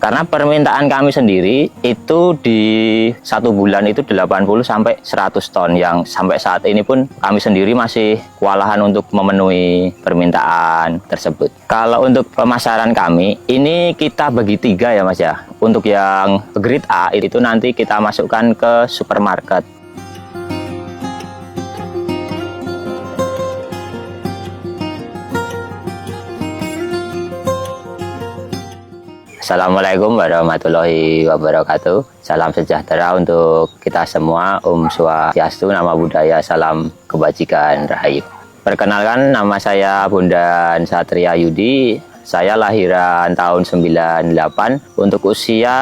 Karena permintaan kami sendiri itu di 1 bulan itu 80 sampai 100 ton yang sampai saat ini pun kami sendiri masih kewalahan untuk memenuhi permintaan tersebut. Kalau untuk pemasaran kami, ini kita bagi 3 ya Mas ya. Untuk yang grade A itu nanti kita masukkan ke supermarket. Assalamualaikum warahmatullahi wabarakatuh. Salam sejahtera untuk kita semua. Om Swastiastu, nama budaya, salam kebajikan rahayu. Perkenalkan, nama saya Bondan Satria Yudi. Saya lahiran tahun 98. Untuk usia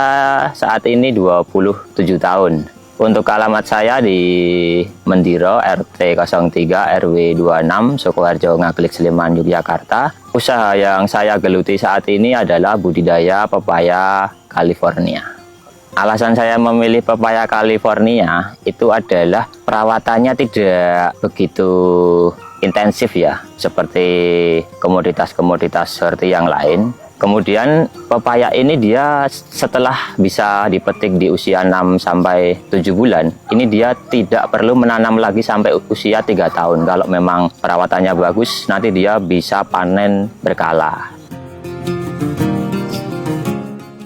saat ini 27 tahun. Untuk alamat saya di Mendiro, RT 03 RW 26, Sukoharjo, Ngaglik, Sleman, Yogyakarta. Usaha yang saya geluti saat ini adalah budidaya pepaya California. Alasan saya memilih pepaya California itu adalah perawatannya tidak begitu intensif ya, seperti komoditas-komoditas seperti yang lain. Kemudian pepaya ini dia setelah bisa dipetik di usia 6 sampai 7 bulan, ini dia tidak perlu menanam lagi sampai usia 3 tahun. Kalau memang perawatannya bagus, nanti dia bisa panen berkala.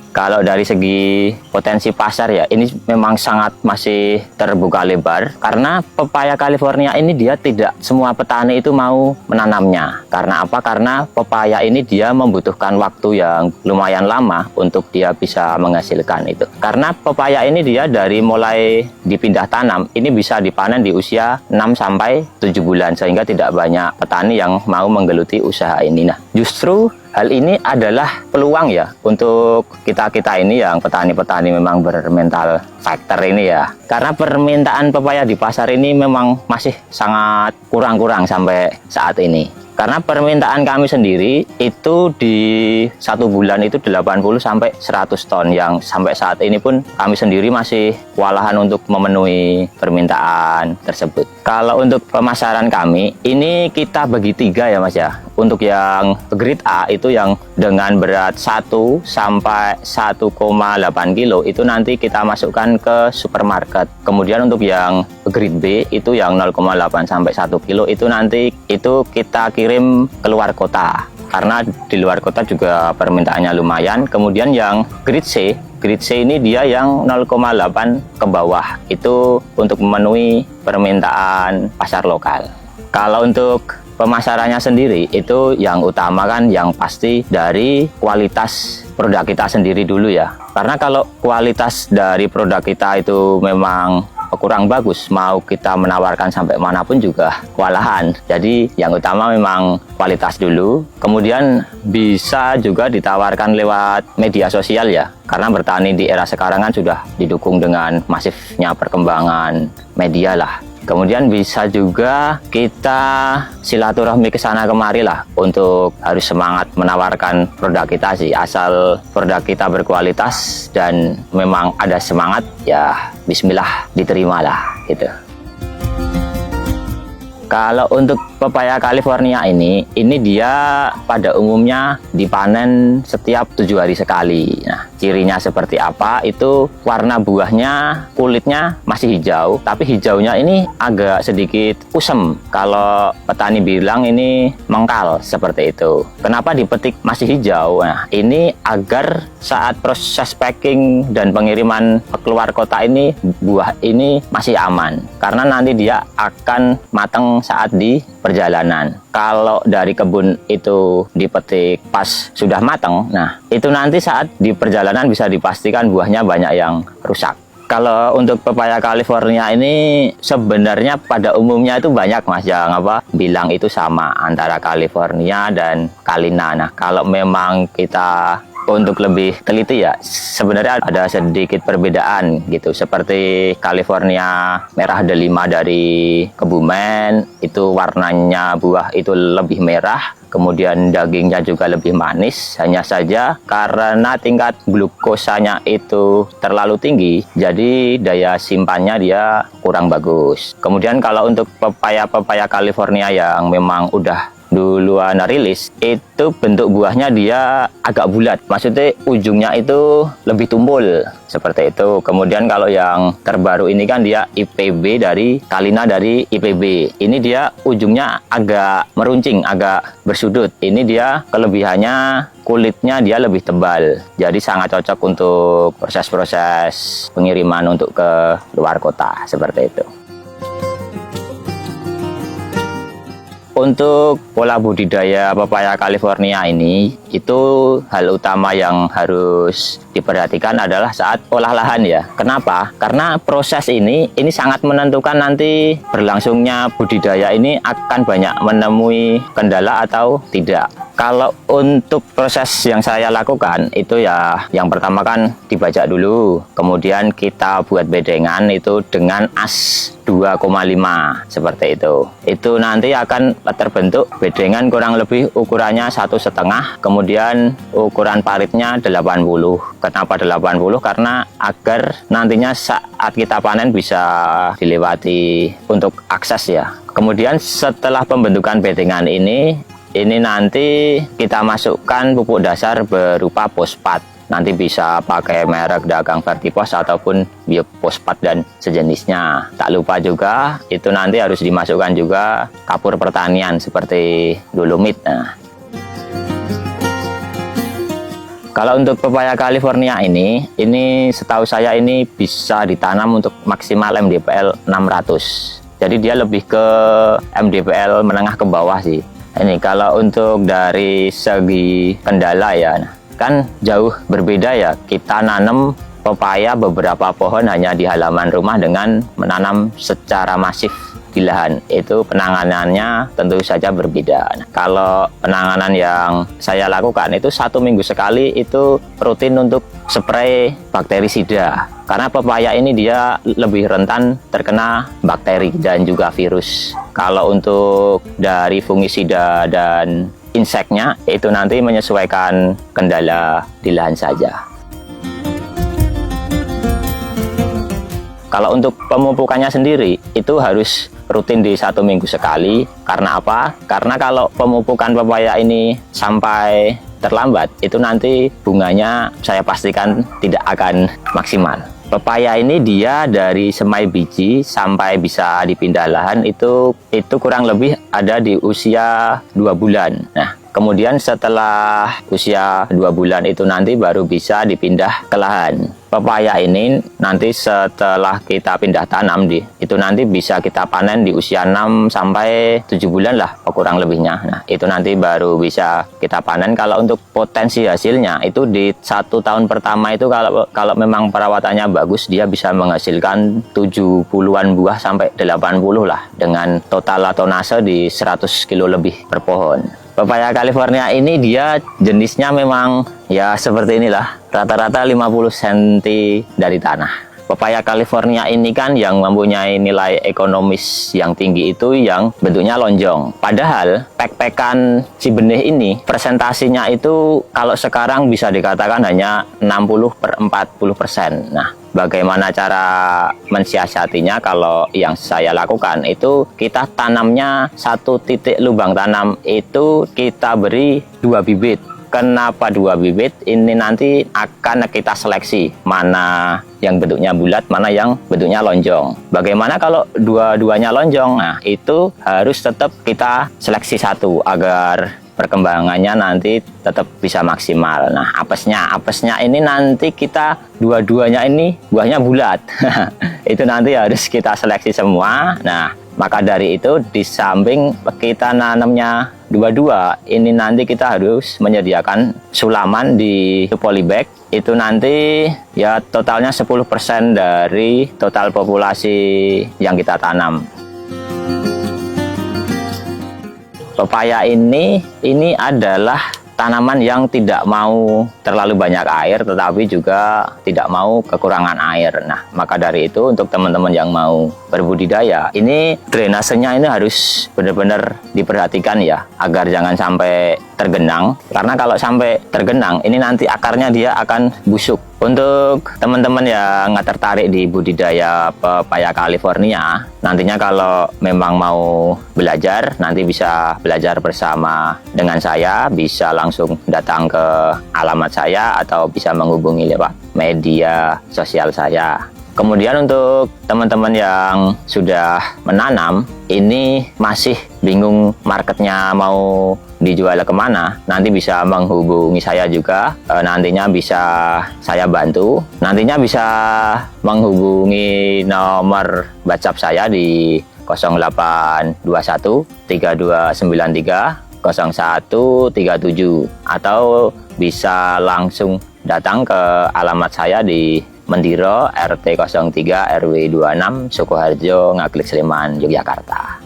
Kalau dari segi potensi pasar ya, ini memang sangat masih terbuka lebar. Karena pepaya California ini dia tidak semua petani itu mau menanamnya. Karena apa? Karena pepaya ini dia membutuhkan waktu yang lumayan lama untuk dia bisa menghasilkan itu. Karena pepaya ini dia dari mulai dipindah tanam, ini bisa dipanen di usia 6 sampai 7 bulan. Sehingga tidak banyak petani yang mau menggeluti usaha ini. Nah, justru hal ini adalah peluang ya untuk kita ini yang petani-petani memang bermental factor ini ya. Karena permintaan pepaya di pasar ini memang masih sangat kurang-kurang sampai saat ini. Karena permintaan kami sendiri itu di 1 bulan itu 80 sampai 100 ton yang sampai saat ini pun kami sendiri masih kewalahan untuk memenuhi permintaan tersebut. Kalau untuk pemasaran kami, ini kita bagi 3 ya Mas ya. Untuk yang grade A itu yang dengan berat 1 sampai 1,8 kilo itu nanti kita masukkan ke supermarket. Kemudian untuk yang grade B itu yang 0,8 sampai 1 kilo itu nanti itu kita kirim keluar kota. Karena di luar kota juga permintaannya lumayan. Kemudian yang grade C ini dia yang 0,8 ke bawah. Itu untuk memenuhi permintaan pasar lokal. Kalau untuk pemasarannya sendiri itu yang utama kan yang pasti dari kualitas produk kita sendiri dulu ya. Karena kalau kualitas dari produk kita itu memang kurang bagus, mau kita menawarkan sampai manapun juga kewalahan. Jadi yang utama memang kualitas dulu, kemudian bisa juga ditawarkan lewat media sosial ya. Karena bertani di era sekarang kan sudah didukung dengan masifnya perkembangan media lah. Kemudian bisa juga kita silaturahmi ke sana kemari lah untuk harus semangat menawarkan produk kita sih. Asal produk kita berkualitas dan memang ada semangat ya bismillah diterimalah gitu. Kalau untuk pepaya California ini dia pada umumnya dipanen setiap 7 hari sekali. Nah, cirinya seperti apa? Itu warna buahnya, kulitnya masih hijau, tapi hijaunya ini agak sedikit kusem. Kalau petani bilang ini mengkal seperti itu. Kenapa dipetik masih hijau? Nah, ini agar saat proses packing dan pengiriman keluar kota ini buah ini masih aman. Karena nanti dia akan matang saat di perjalanan. Kalau dari kebun itu dipetik pas sudah matang, nah itu nanti saat di perjalanan bisa dipastikan buahnya banyak yang rusak. Kalau untuk pepaya California ini sebenarnya pada umumnya itu banyak Mas yang bilang itu sama antara California dan Kalina. Nah, kalau memang kita untuk lebih teliti ya, sebenarnya ada sedikit perbedaan gitu. Seperti California merah delima dari Kebumen, itu warnanya buah itu lebih merah. Kemudian dagingnya juga lebih manis, hanya saja karena tingkat glukosanya itu terlalu tinggi, jadi daya simpannya dia kurang bagus. Kemudian kalau untuk pepaya California yang memang udah duluan rilis, itu bentuk buahnya dia agak bulat. Maksudnya ujungnya itu lebih tumpul seperti itu. Kemudian kalau yang terbaru ini kan dia IPB dari Kalina dari IPB. Ini dia ujungnya agak meruncing, agak bersudut. Ini dia kelebihannya kulitnya dia lebih tebal. Jadi sangat cocok untuk proses-proses pengiriman untuk ke luar kota seperti itu. Untuk pola budidaya pepaya California ini, itu hal utama yang harus diperhatikan adalah saat olah lahan ya. Kenapa? Karena proses ini sangat menentukan nanti berlangsungnya budidaya ini akan banyak menemui kendala atau tidak. Kalau untuk proses yang saya lakukan itu ya, yang pertama kan dibajak dulu, kemudian kita buat bedengan itu dengan as 2,5 seperti itu. Itu nanti akan terbentuk bedengan kurang lebih ukurannya 1,5, kemudian ukuran paritnya 80. Kenapa 80? Karena agar nantinya saat kita panen bisa dilewati untuk akses ya. Kemudian setelah pembentukan bedengan ini nanti kita masukkan pupuk dasar berupa fosfat. Nanti bisa pakai merek dagang Vertipos ataupun biofosfat dan sejenisnya. Tak lupa juga itu nanti harus dimasukkan juga kapur pertanian seperti dolomit. Nah, kalau untuk pepaya California ini setahu saya ini bisa ditanam untuk maksimal MDPL 600. Jadi dia lebih ke MDPL menengah ke bawah sih. Ini kalau untuk dari segi kendala ya, kan jauh berbeda ya. Kita nanam pepaya beberapa pohon hanya di halaman rumah dengan menanam secara masif di lahan. Itu penanganannya tentu saja berbeda. Nah, kalau penanganan yang saya lakukan itu 1 minggu sekali itu rutin untuk spray bakterisida. Karena pepaya ini dia lebih rentan terkena bakteri dan juga virus. Kalau untuk dari fungisida dan inseknya itu nanti menyesuaikan kendala di lahan saja. Kalau untuk pemupukannya sendiri itu harus rutin di 1 minggu sekali. Karena apa? Karena kalau pemupukan pepaya ini sampai terlambat itu nanti bunganya saya pastikan tidak akan maksimal. Pepaya ini dia dari semai biji sampai bisa dipindah lahan itu kurang lebih ada di usia 2 bulan. Nah, kemudian setelah usia 2 bulan itu nanti baru bisa dipindah ke lahan. Pepaya ini nanti setelah kita pindah tanam itu nanti bisa kita panen di usia 6 sampai 7 bulan lah kurang lebihnya. Nah, itu nanti baru bisa kita panen. Kalau untuk potensi hasilnya itu di 1 tahun pertama itu kalau memang perawatannya bagus dia bisa menghasilkan 70-an buah sampai 80 lah dengan total tonase di 100 kilo lebih per pohon. Pepaya California ini dia jenisnya memang ya seperti inilah, rata-rata 50 cm dari tanah. Pepaya California ini kan yang mempunyai nilai ekonomis yang tinggi itu yang bentuknya lonjong. Padahal pek-pekan si benih ini presentasinya itu kalau sekarang bisa dikatakan hanya 60/40%. Nah, bagaimana cara mensiasatinya? Kalau yang saya lakukan itu kita tanamnya 1 titik lubang tanam itu kita beri 2 bibit. Kenapa 2 bibit? Ini nanti akan kita seleksi mana yang bentuknya bulat, mana yang bentuknya lonjong. Bagaimana kalau dua-duanya lonjong? Nah, itu harus tetap kita seleksi 1 agar perkembangannya nanti tetap bisa maksimal. Nah, apesnya ini nanti kita dua-duanya ini buahnya bulat. Itu nanti harus kita seleksi semua. Nah, maka dari itu di samping kita nanamnya dua-dua, ini nanti kita harus menyediakan sulaman di polybag. Itu nanti ya totalnya 10% dari total populasi yang kita tanam. Pepaya ini adalah tanaman yang tidak mau terlalu banyak air, tetapi juga tidak mau kekurangan air. Nah, maka dari itu untuk teman-teman yang mau berbudidaya, ini drainasenya ini harus benar-benar diperhatikan ya, agar jangan sampai tergenang. Karena kalau sampai tergenang, ini nanti akarnya dia akan busuk. Untuk teman-teman yang nggak tertarik di budidaya pepaya California, nantinya kalau memang mau belajar, nanti bisa belajar bersama dengan saya, bisa langsung datang ke alamat saya atau bisa menghubungi lewat media sosial saya. Kemudian untuk teman-teman yang sudah menanam, ini masih bingung marketnya mau dijual kemana, nanti bisa menghubungi saya juga, nantinya bisa saya bantu. Nantinya bisa menghubungi nomor WhatsApp saya di 0821 3293 0137 atau bisa langsung datang ke alamat saya di Mendiro RT 03 RW 26 Sukoharjo, Ngaglik, Sleman, Yogyakarta.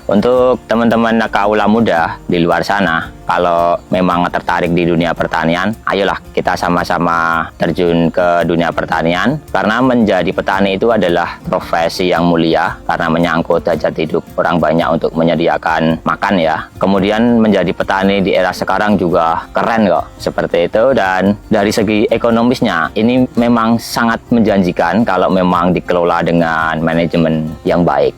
Untuk teman-teman kaula muda di luar sana, kalau memang tertarik di dunia pertanian, ayolah kita sama-sama terjun ke dunia pertanian, karena menjadi petani itu adalah profesi yang mulia karena menyangkut hajat hidup orang banyak untuk menyediakan makan ya. Kemudian menjadi petani di era sekarang juga keren kok, seperti itu. Dan dari segi ekonomisnya ini memang sangat menjanjikan kalau memang dikelola dengan manajemen yang baik.